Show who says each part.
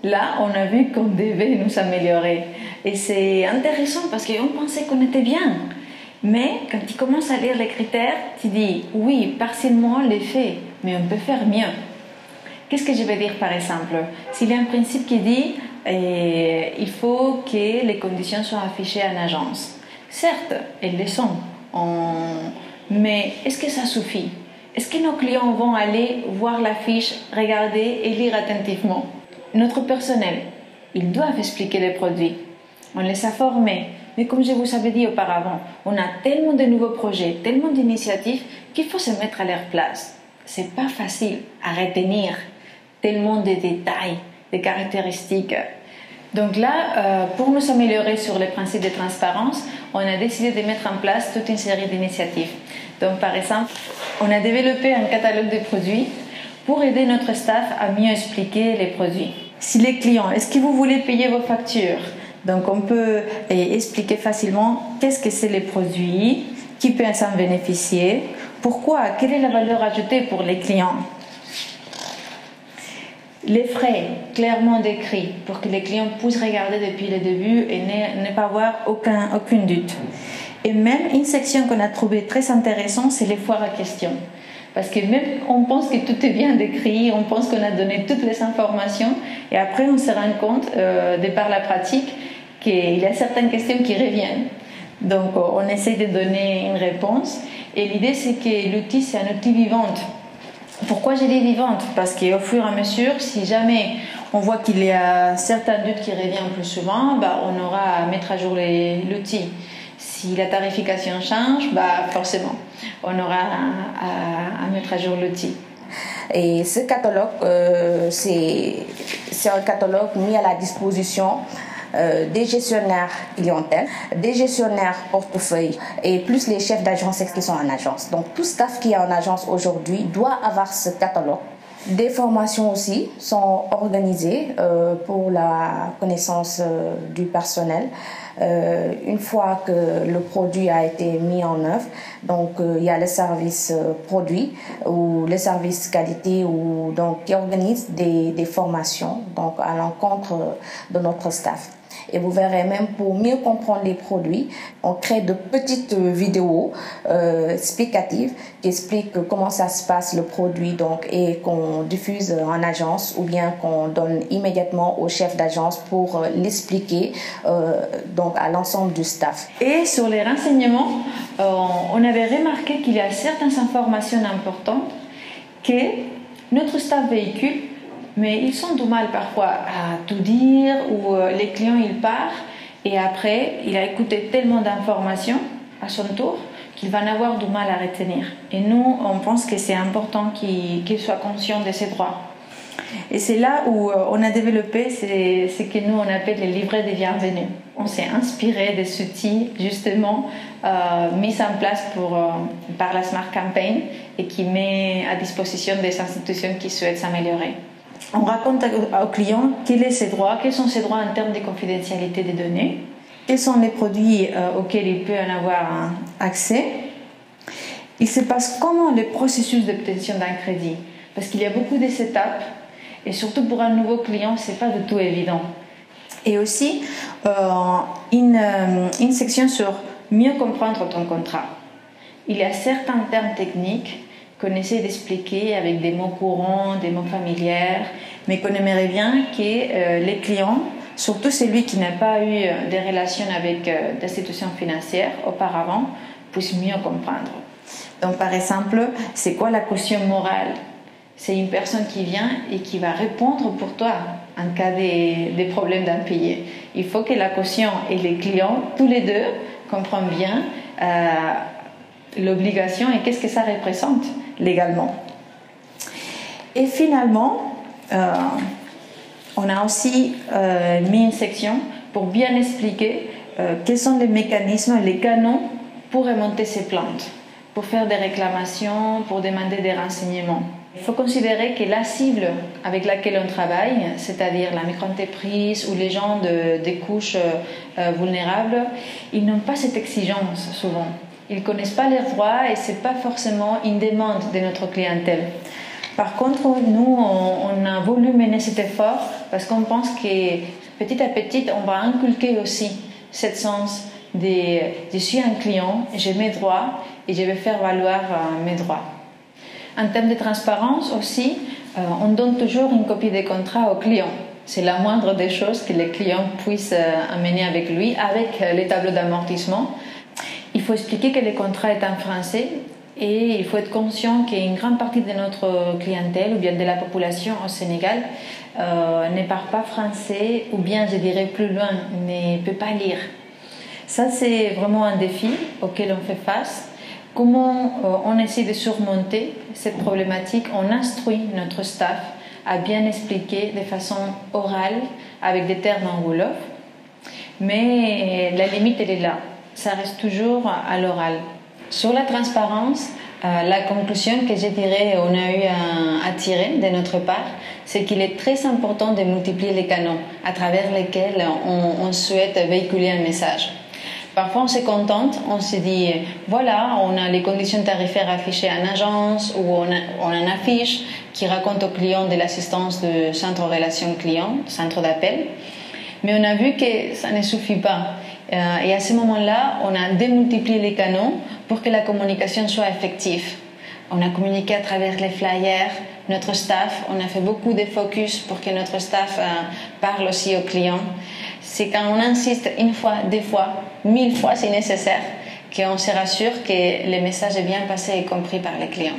Speaker 1: Là, on a vu qu'on devait nous améliorer. Et c'est intéressant parce qu'on pensait qu'on était bien. Mais quand tu commences à lire les critères, tu dis oui, partiellement les faits, mais on peut faire mieux. Qu'est-ce que je vais dire par exemple? S'il y a un principe qui dit il faut que les conditions soient affichées en agence. Certes, elles le sont. Mais est-ce que ça suffit? Est-ce que nos clients vont aller voir la fiche, regarder et lire attentivement? Notre personnel, ils doivent expliquer les produits. On les a formés. Mais comme je vous avais dit auparavant, on a tellement de nouveaux projets, tellement d'initiatives qu'il faut se mettre à leur place. C'est pas facile à retenir tellement de détails, de caractéristiques. Donc là, pour nous améliorer sur les principes de transparence, on a décidé de mettre en place toute une série d'initiatives. Donc par exemple, on a développé un catalogue de produits pour aider notre staff à mieux expliquer les produits. Si les clients, est-ce que vous voulez payer vos factures? Donc on peut expliquer facilement qu'est-ce que c'est les produits, qui peut s'en bénéficier, pourquoi, quelle est la valeur ajoutée pour les clients. Les frais clairement décrits pour que les clients puissent regarder depuis le début et ne pas avoir aucun doute. Et même une section qu'on a trouvée très intéressante, c'est les foires à questions. Parce que même on pense que tout est bien décrit, on pense qu'on a donné toutes les informations et après on se rend compte, de par la pratique, qu'il y a certaines questions qui reviennent. Donc on essaie de donner une réponse et l'idée c'est que l'outil c'est un outil vivant. Pourquoi je dis vivante? Parce qu'au fur et à mesure, si jamais on voit qu'il y a certains doutes qui reviennent plus souvent, on aura à mettre à jour l'outil. Si la tarification change, forcément, on aura à mettre à jour l'outil.
Speaker 2: Et ce catalogue, c'est un catalogue mis à la disposition des gestionnaires clientèle, des gestionnaires portefeuille et plus les chefs d'agence qui sont en agence. Donc tout staff qui est en agence aujourd'hui doit avoir ce catalogue. Des formations aussi sont organisées pour la connaissance du personnel. Une fois que le produit a été mis en œuvre, donc il y a le service produit ou le service qualité qui organise des formations donc à l'encontre de notre staff. Et vous verrez même pour mieux comprendre les produits, on crée de petites vidéos explicatives qui expliquent comment ça se passe le produit et qu'on diffuse en agence ou bien qu'on donne immédiatement au chef d'agence pour l'expliquer à l'ensemble du staff.
Speaker 1: Et sur les renseignements, on avait remarqué qu'il y a certaines informations importantes que notre staff véhicule, mais ils ont du mal parfois à tout dire ou les clients ils partent et après il a écouté tellement d'informations à son tour qu'il va en avoir du mal à retenir. Et nous, on pense que c'est important qu'il soit conscient de ses droits. Et c'est là où on a développé ce que nous on appelle les livrets de bienvenue. On s'est inspiré de cet outil justement mis en place par la Smart Campaign et qui met à disposition des institutions qui souhaitent s'améliorer. On raconte aux clients quels sont ses droits en termes de confidentialité des données, quels sont les produits auxquels il peut en avoir accès. Il se passe comment le processus d'obtention d'un crédit, parce qu'il y a beaucoup de étapes et surtout pour un nouveau client, c'est pas du tout évident. Et aussi une section sur mieux comprendre ton contrat. Il y a certains termes techniques qu'on essaie d'expliquer avec des mots courants, des mots familiers, mais qu'on aimerait bien que les clients, surtout celui qui n'a pas eu des relations avec des institutions financières auparavant, puissent mieux comprendre. Donc par exemple, c'est quoi la caution morale? C'est une personne qui vient et qui va répondre pour toi en cas de problèmes d'impayés. Il faut que la caution et les clients, tous les deux, comprennent bien l'obligation et qu'est-ce que ça représente légalement. Et finalement, on a aussi mis une section pour bien expliquer quels sont les mécanismes, les canaux pour remonter ces plaintes, pour faire des réclamations, pour demander des renseignements. Il faut considérer que la cible avec laquelle on travaille, c'est-à-dire la micro-entreprise ou les gens des couches vulnérables, ils n'ont pas cette exigence souvent. Ils ne connaissent pas leurs droits et ce n'est pas forcément une demande de notre clientèle. Par contre, nous, on a voulu mener cet effort parce qu'on pense que petit à petit, on va inculquer aussi ce sens de je suis un client, j'ai mes droits et je vais faire valoir mes droits. En termes de transparence aussi, on donne toujours une copie des contrats au client. C'est la moindre des choses que le client puisse amener avec lui, avec les tableaux d'amortissement. Il faut expliquer que le contrat est en français et il faut être conscient qu'une grande partie de notre clientèle ou bien de la population au Sénégal ne parle pas français ou bien, je dirais plus loin, ne peut pas lire. Ça, c'est vraiment un défi auquel on fait face. Comment on essaie de surmonter cette problématique? On instruit notre staff à bien expliquer de façon orale avec des termes en wolof, mais la limite elle est là, ça reste toujours à l'oral. Sur la transparence, la conclusion que je dirais on a eu à tirer de notre part, c'est qu'il est très important de multiplier les canaux à travers lesquels on souhaite véhiculer un message. Parfois, on se contente, on se dit, voilà, on a les conditions tarifaires affichées en agence ou on a une affiche qui raconte aux clients de l'assistance de centre relation client, centre d'appel. Mais on a vu que ça ne suffit pas. Et à ce moment-là, on a démultiplié les canaux pour que la communication soit effective. On a communiqué à travers les flyers, notre staff, on a fait beaucoup de focus pour que notre staff parle aussi aux clients. C'est quand on insiste une fois, deux fois, 1000 fois si nécessaire, qu'on se rassure que le message est bien passé et compris par les clients.